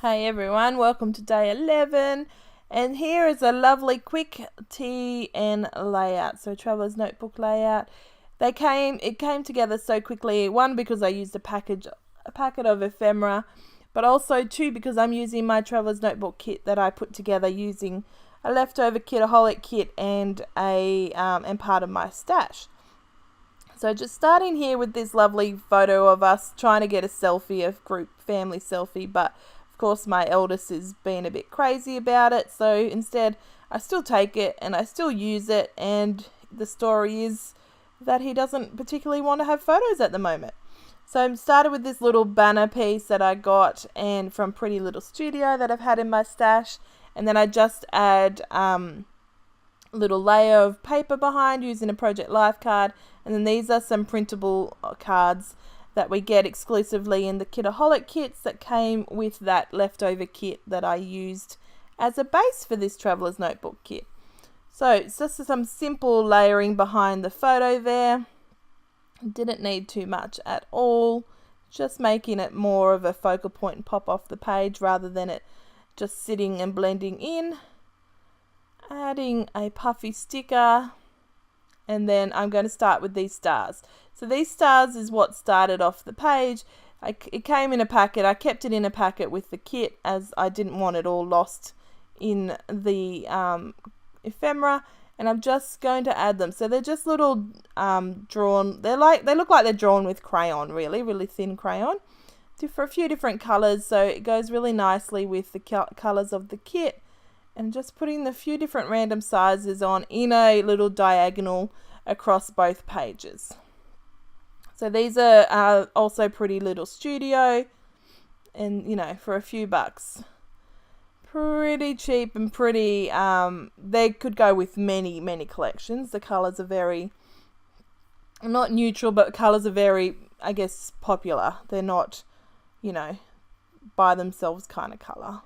Hey everyone, welcome to day 11, and here is a lovely quick TN layout. So Traveler's Notebook layout. It came together so quickly. One, because I used a packet of ephemera, but also two, because I'm using my Traveler's Notebook kit that I put together using a leftover Kitaholic kit and and part of my stash. So just starting here with this lovely photo of us trying to get a selfie, a group family selfie, but of course my eldest is being a bit crazy about it, so instead I still take it and I still use it, and the story is that he doesn't particularly want to have photos at the moment. So I started with this little banner piece that I got and from Pretty Little Studio that I've had in my stash, and then I just add little layer of paper behind using a Project Life card, and then these are some printable cards that we get exclusively in the Kitaholic kits that came with that leftover kit that I used as a base for this Traveler's Notebook kit. So it's just some simple layering behind the photo there. Didn't need too much at all, just making it more of a focal point and pop off the page rather than it just sitting and blending in. Adding a puffy sticker, and then I'm going to start with these stars. So these stars is what started off the page. It came in a packet. I kept it in a packet with the kit as I didn't want it all lost in the ephemera, and I'm just going to add them. So they're just little drawn. They look like they're drawn with crayon, really thin crayon, for a few different colors. So it goes really nicely with the colors of the kit. And just putting the few different random sizes on in a little diagonal across both pages. So these are also Pretty Little Studio, and for a few bucks. Pretty cheap and pretty, they could go with many collections. The colours are very, not neutral, but colours are very, I guess, popular. They're not, by themselves kind of colour.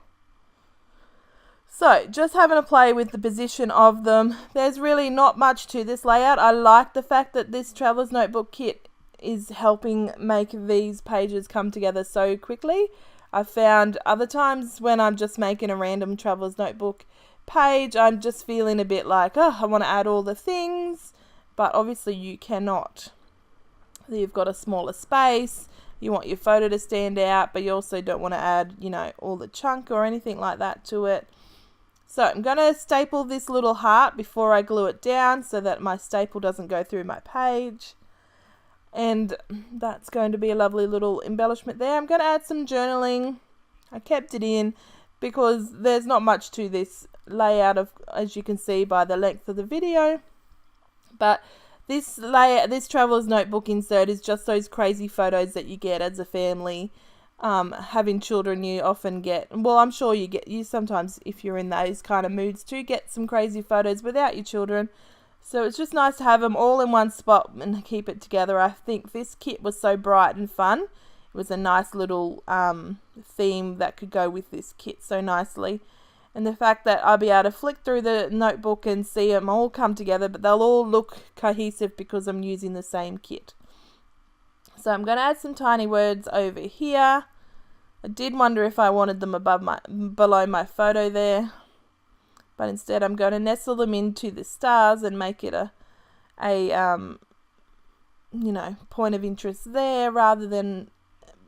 So, just having a play with the position of them. There's really not much to this layout. I like the fact that this Traveler's Notebook kit is helping make these pages come together so quickly. I've found other times when I'm just making a random Traveler's Notebook page, I'm just feeling a bit like, I want to add all the things, but obviously you cannot. You've got a smaller space. You want your photo to stand out, but you also don't want to add, all the chunk or anything like that to it. So I'm going to staple this little heart before I glue it down so that my staple doesn't go through my page. And that's going to be a lovely little embellishment there. I'm going to add some journaling. I kept it in because there's not much to this layout, as you can see by the length of the video. But this Traveler's Notebook insert is just those crazy photos that you get as a family. Having children, you often get, well, I'm sure you sometimes, if you're in those kind of moods too, get some crazy photos without your children. So it's just nice to have them all in one spot and keep it together. I think this kit was so bright and fun. It was a nice little theme that could go with this kit so nicely. And the fact that I'll be able to flick through the notebook and see them all come together, but they'll all look cohesive because I'm using the same kit. So I'm going to add some tiny words over here. I did wonder if I wanted them below my photo there, but instead I'm going to nestle them into the stars and make it a point of interest there rather than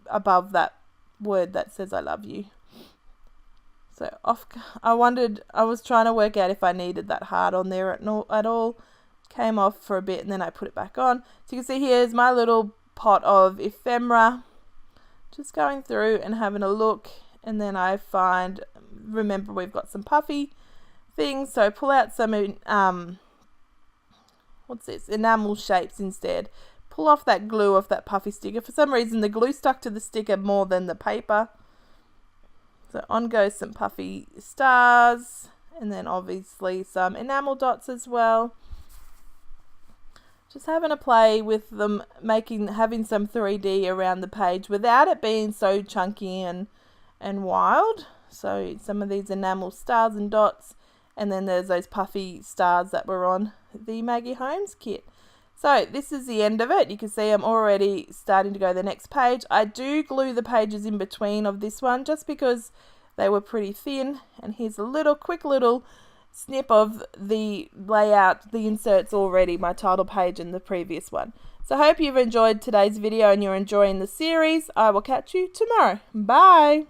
above that word that says I love you. So I was trying to work out if I needed that heart on there at all. Came off for a bit and then I put it back on. So you can see here's my little pot of ephemera. Just going through and having a look, and then I remember we've got some puffy things, so pull out some enamel shapes instead. Pull off that glue off that puffy sticker. For some reason the glue stuck to the sticker more than the paper. So on goes some puffy stars, and then obviously some enamel dots as well. Just having a play with them, having some 3D around the page without it being so chunky and wild. So some of these enamel stars and dots, and then there's those puffy stars that were on the Maggie Holmes kit. So this is the end of it. You can see I'm already starting to go to the next page. I do glue the pages in between of this one just because They were pretty thin, and here's a quick little snip of the layout, the inserts already, my title page and the previous one. So I hope you've enjoyed today's video and you're enjoying the series. I will catch you tomorrow. Bye!